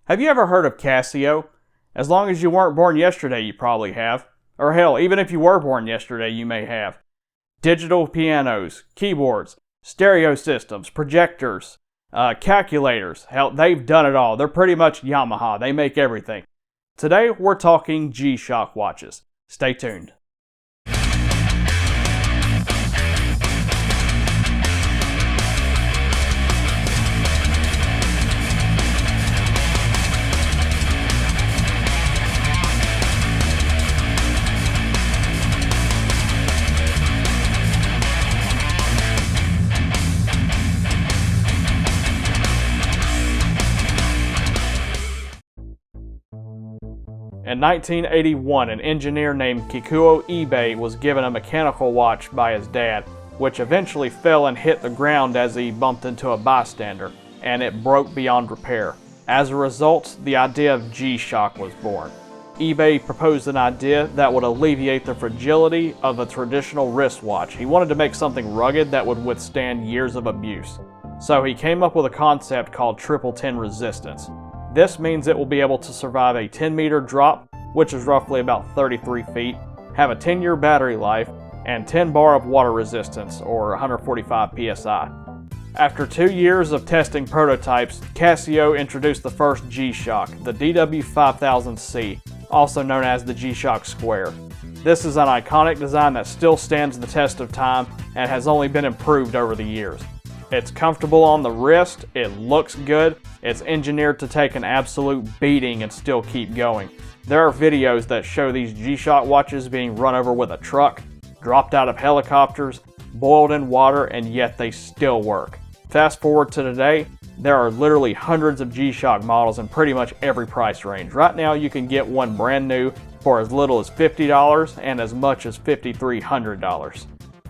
Have you ever heard of Casio? As long as you weren't born yesterday, you probably have. Or hell, even if you were born yesterday, you may have. Digital pianos, keyboards, stereo systems, projectors, calculators. Hell, they've done it all. They're pretty much Yamaha. They make everything. Today, we're talking G-Shock watches. Stay tuned. In 1981, an engineer named Kikuo Ibe was given a mechanical watch by his dad, which eventually fell and hit the ground as he bumped into a bystander, and it broke beyond repair. As a result, the idea of G-Shock was born. Ibe proposed an idea that would alleviate the fragility of a traditional wristwatch. He wanted to make something rugged that would withstand years of abuse. So he came up with a concept called triple 10 resistance. This means it will be able to survive a 10-meter drop, which is roughly about 33 feet, have a 10-year battery life, and 10 bar of water resistance, or 145 psi. After 2 years of testing prototypes, Casio introduced the first G-Shock, the DW5000C, also known as the G-Shock Square. This is an iconic design that still stands the test of time and has only been improved over the years. It's comfortable on the wrist, it looks good, it's engineered to take an absolute beating and still keep going. There are videos that show these G-Shock watches being run over with a truck, dropped out of helicopters, boiled in water, and yet they still work. Fast forward to today, there are literally hundreds of G-Shock models in pretty much every price range. Right now you can get one brand new for as little as $50 and as much as $5,300.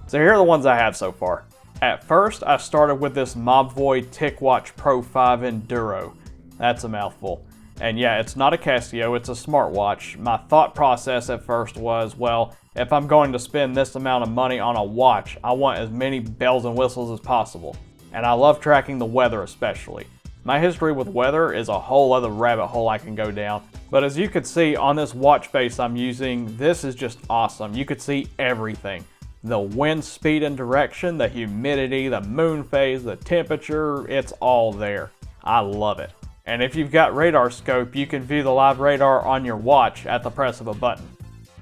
So here are the ones I have so far. At first, I started with this Mobvoi Ticwatch Pro 5 Enduro. That's a mouthful. And yeah, it's not a Casio, it's a smartwatch. My thought process at first was, well, if I'm going to spend this amount of money on a watch, I want as many bells and whistles as possible. And I love tracking the weather especially. My history with weather is a whole other rabbit hole I can go down. But as you could see on this watch face I'm using, this is just awesome. You could see everything. The wind speed and direction, the humidity, the moon phase, the temperature, it's all there. I love it. And if you've got radar scope, you can view the live radar on your watch at the press of a button.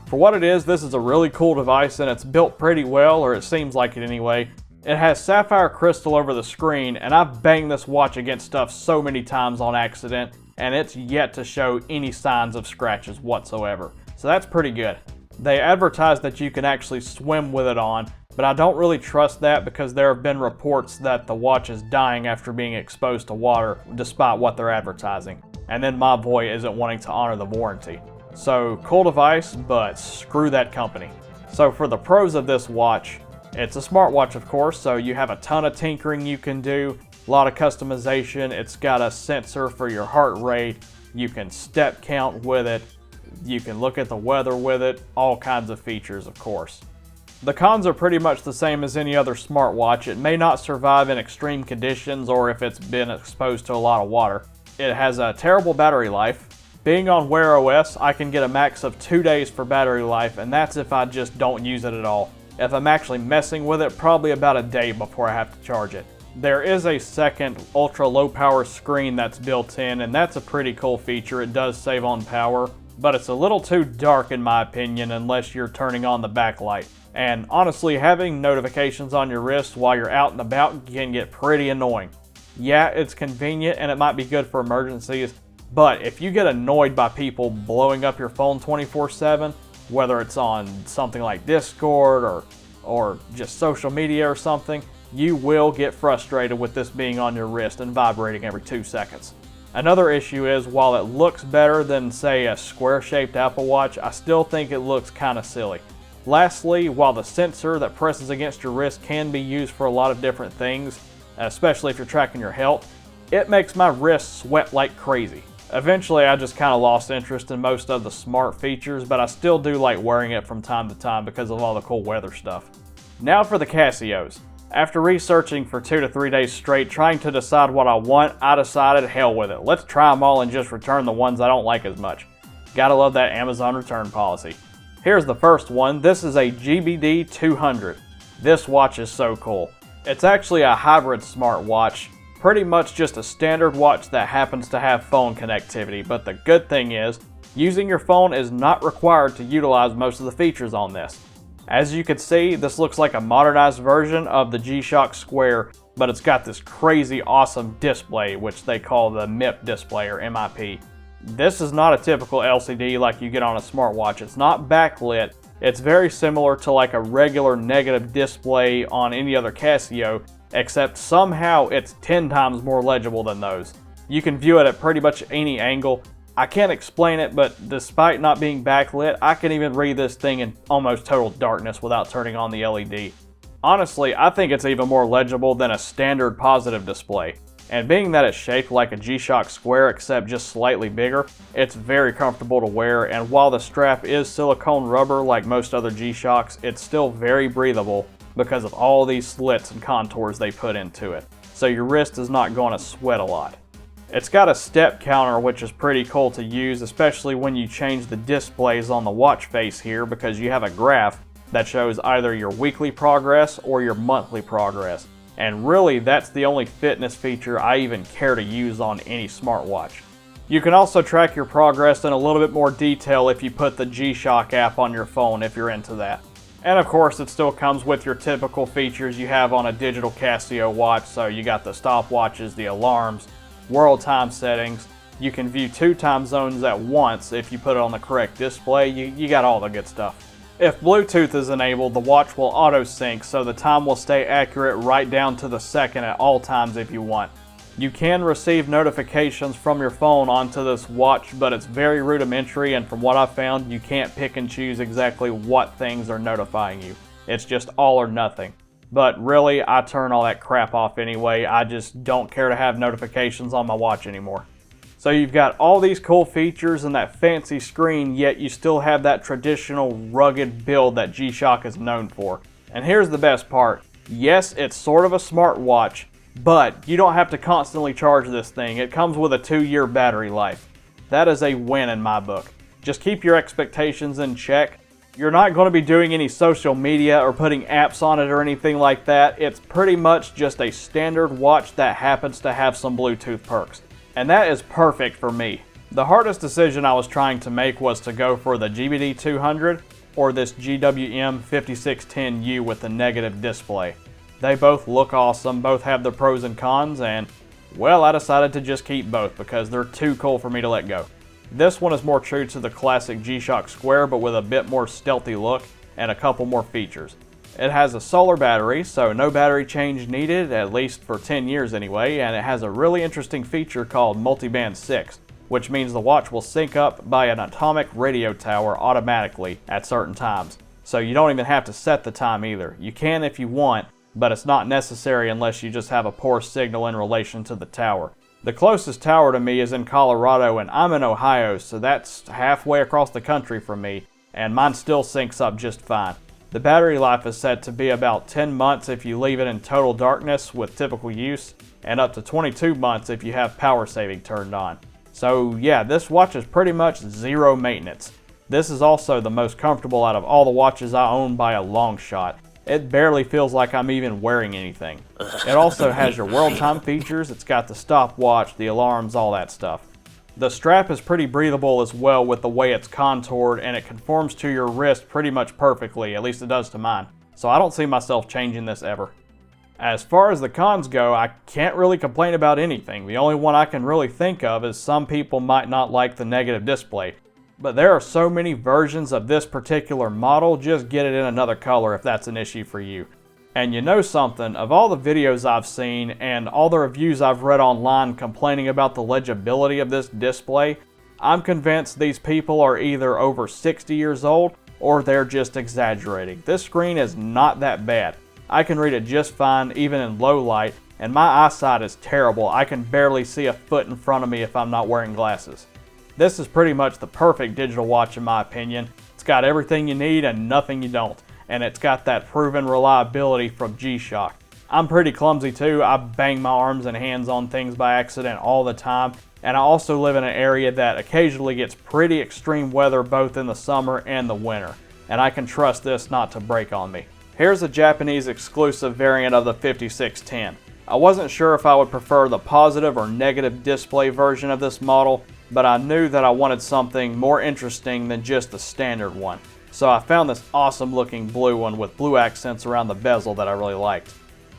For what it is, this is a really cool device and it's built pretty well, or it seems like it anyway. It has sapphire crystal over the screen, and I've banged this watch against stuff so many times on accident, and it's yet to show any signs of scratches whatsoever. So that's pretty good. They advertise that you can actually swim with it on, but I don't really trust that because there have been reports that the watch is dying after being exposed to water despite what they're advertising. And then Mobvoi isn't wanting to honor the warranty. So cool device, but screw that company. So for the pros of this watch, it's a smartwatch of course, so you have a ton of tinkering you can do, a lot of customization. It's got a sensor for your heart rate, you can step count with it, you can look at the weather with it, all kinds of features of course. The cons are pretty much the same as any other smartwatch. It may not survive in extreme conditions or if it's been exposed to a lot of water. It has a terrible battery life. Being on Wear OS, I can get a max of 2 days for battery life, and that's if I just don't use it at all. If I'm actually messing with it, probably about a day before I have to charge it. There is a second ultra low power screen that's built in, and that's a pretty cool feature. It does save on power, but it's a little too dark in my opinion unless you're turning on the backlight. And honestly, having notifications on your wrist while you're out and about can get pretty annoying. Yeah, it's convenient and it might be good for emergencies, but if you get annoyed by people blowing up your phone 24/7, whether it's on something like Discord or just social media or something, you will get frustrated with this being on your wrist and vibrating every 2 seconds. Another issue is, while it looks better than, say, a square-shaped Apple Watch, I still think it looks kind of silly. Lastly, while the sensor that presses against your wrist can be used for a lot of different things, especially if you're tracking your health, it makes my wrist sweat like crazy. Eventually, I just kind of lost interest in most of the smart features, but I still do like wearing it from time to time because of all the cool weather stuff. Now for the Casios. After researching for 2 to 3 days straight, trying to decide what I want, I decided hell with it. Let's try them all and just return the ones I don't like as much. Gotta love that Amazon return policy. Here's the first one. This is a GBD 200. This watch is so cool. It's actually a hybrid smartwatch, pretty much just a standard watch that happens to have phone connectivity, but the good thing is, using your phone is not required to utilize most of the features on this. As you can see, this looks like a modernized version of the G-Shock Square, but it's got this crazy awesome display, which they call the MIP display or MIP. This is not a typical LCD like you get on a smartwatch. It's not backlit. It's very similar to like a regular negative display on any other Casio, except somehow it's 10 times more legible than those. You can view it at pretty much any angle. I can't explain it, but despite not being backlit, I can even read this thing in almost total darkness without turning on the LED. Honestly, I think it's even more legible than a standard positive display. And being that it's shaped like a G-Shock Square except just slightly bigger, it's very comfortable to wear, and while the strap is silicone rubber like most other G-Shocks, it's still very breathable because of all these slits and contours they put into it. So your wrist is not going to sweat a lot. It's got a step counter, which is pretty cool to use, especially when you change the displays on the watch face here, because you have a graph that shows either your weekly progress or your monthly progress. And really, that's the only fitness feature I even care to use on any smartwatch. You can also track your progress in a little bit more detail if you put the G-Shock app on your phone if you're into that. And of course, it still comes with your typical features you have on a digital Casio watch, so you got the stopwatches, the alarms, world time settings. You can view 2 time zones at once if you put it on the correct display. You got all the good stuff. If Bluetooth is enabled, the watch will auto sync, so the time will stay accurate right down to the second at all times if you want. You can receive notifications from your phone onto this watch, but it's very rudimentary, and from what I've found, you can't pick and choose exactly what things are notifying you. It's just all or nothing. But really, I turn all that crap off anyway. I just don't care to have notifications on my watch anymore. So you've got all these cool features and that fancy screen, yet you still have that traditional rugged build that G-Shock is known for. And here's the best part. Yes, it's sort of a smartwatch, but you don't have to constantly charge this thing. It comes with a 2-year battery life. That is a win in my book. Just keep your expectations in check. You're not going to be doing any social media or putting apps on it or anything like that. It's pretty much just a standard watch that happens to have some Bluetooth perks. And that is perfect for me. The hardest decision I was trying to make was to go for the GBD 200 or this GWM 5610U with the negative display. They both look awesome, both have their pros and cons, and well, I decided to just keep both because they're too cool for me to let go. This one is more true to the classic G-Shock Square, but with a bit more stealthy look and a couple more features. It has a solar battery, so no battery change needed, at least for 10 years anyway, and it has a really interesting feature called Multiband 6, which means the watch will sync up by an atomic radio tower automatically at certain times. So you don't even have to set the time either. You can if you want, but it's not necessary unless you just have a poor signal in relation to the tower. The closest tower to me is in Colorado, and I'm in Ohio, so that's halfway across the country from me, and mine still syncs up just fine. The battery life is said to be about 10 months if you leave it in total darkness with typical use, and up to 22 months if you have power saving turned on. So yeah, this watch is pretty much zero maintenance. This is also the most comfortable out of all the watches I own by a long shot. It barely feels like I'm even wearing anything. It also has your world time features, it's got the stopwatch, the alarms, all that stuff. The strap is pretty breathable as well with the way it's contoured, and it conforms to your wrist pretty much perfectly, at least it does to mine. So I don't see myself changing this ever. As far as the cons go, I can't really complain about anything. The only one I can really think of is some people might not like the negative display. But there are so many versions of this particular model, just get it in another color if that's an issue for you. And you know something, of all the videos I've seen and all the reviews I've read online complaining about the legibility of this display, I'm convinced these people are either over 60 years old or they're just exaggerating. This screen is not that bad. I can read it just fine even in low light, and my eyesight is terrible. I can barely see a foot in front of me if I'm not wearing glasses. This is pretty much the perfect digital watch in my opinion. It's got everything you need and nothing you don't. And it's got that proven reliability from G-Shock. I'm pretty clumsy too. I bang my arms and hands on things by accident all the time. And I also live in an area that occasionally gets pretty extreme weather both in the summer and the winter. And I can trust this not to break on me. Here's a Japanese exclusive variant of the 5610. I wasn't sure if I would prefer the positive or negative display version of this model, but I knew that I wanted something more interesting than just the standard one. So I found this awesome looking blue one with blue accents around the bezel that I really liked.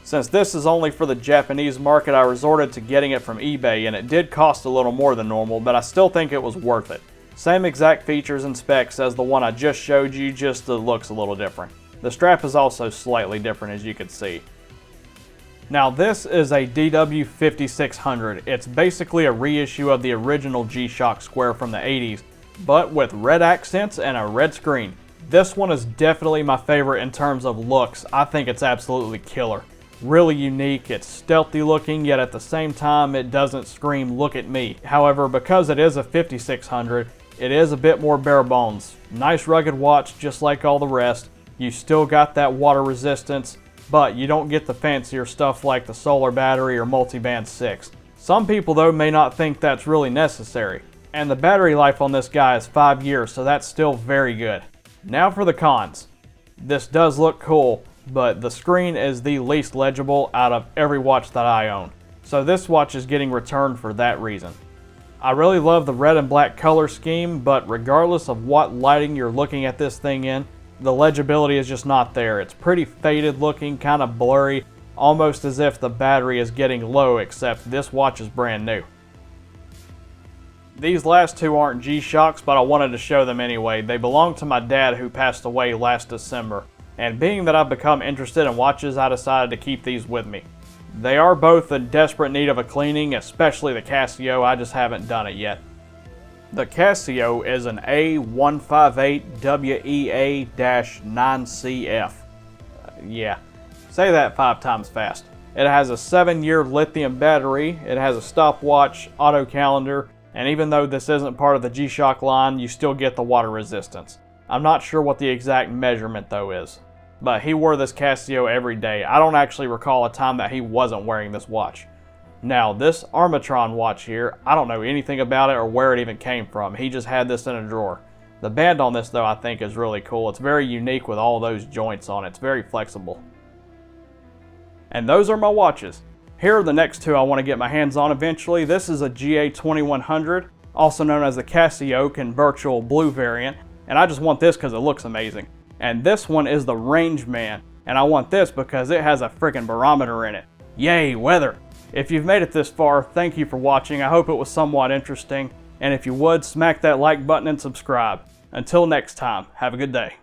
Since this is only for the Japanese market, I resorted to getting it from eBay, and it did cost a little more than normal, but I still think it was worth it. Same exact features and specs as the one I just showed you, just the looks a little different. The strap is also slightly different, as you can see. Now this is a DW5600. It's basically a reissue of the original G-Shock Square from the 80s, but with red accents and a red screen. This one is definitely my favorite in terms of looks. I think it's absolutely killer. Really unique, it's stealthy looking, yet at the same time it doesn't scream "look at me." However, because it is a 5600, it is a bit more bare bones. Nice rugged watch just like all the rest. You still got that water resistance, but you don't get the fancier stuff like the solar battery or multiband 6. Some people though may not think that's really necessary. And the battery life on this guy is 5 years, so that's still very good. Now for the cons. This does look cool, but the screen is the least legible out of every watch that I own. So this watch is getting returned for that reason. I really love the red and black color scheme, but regardless of what lighting you're looking at this thing in, the legibility is just not there. It's pretty faded looking, kind of blurry, almost as if the battery is getting low, except this watch is brand new. These last two aren't G-Shocks, but I wanted to show them anyway. They belong to my dad who passed away last December. And being that I've become interested in watches, I decided to keep these with me. They are both in desperate need of a cleaning, especially the Casio. I just haven't done it yet. The Casio is an A158WEA-9CF. Yeah, say that 5 times fast. It has a 7-year lithium battery, it has a stopwatch, auto calendar, and even though this isn't part of the G-Shock line, you still get the water resistance. I'm not sure what the exact measurement though is, but he wore this Casio every day. I don't actually recall a time that he wasn't wearing this watch. Now this Armatron watch here, I don't know anything about it or where it even came from. He just had this in a drawer. The band on this though I think is really cool. It's very unique with all those joints on it. It's very flexible. And those are my watches. Here are the next two I want to get my hands on eventually. This is a GA2100, also known as the Casio Convertible Blue variant. And I just want this because it looks amazing. And this one is the Rangeman. And I want this because it has a freaking barometer in it. Yay, weather! If you've made it this far, thank you for watching. I hope it was somewhat interesting. And if you would, smack that like button and subscribe. Until next time, have a good day.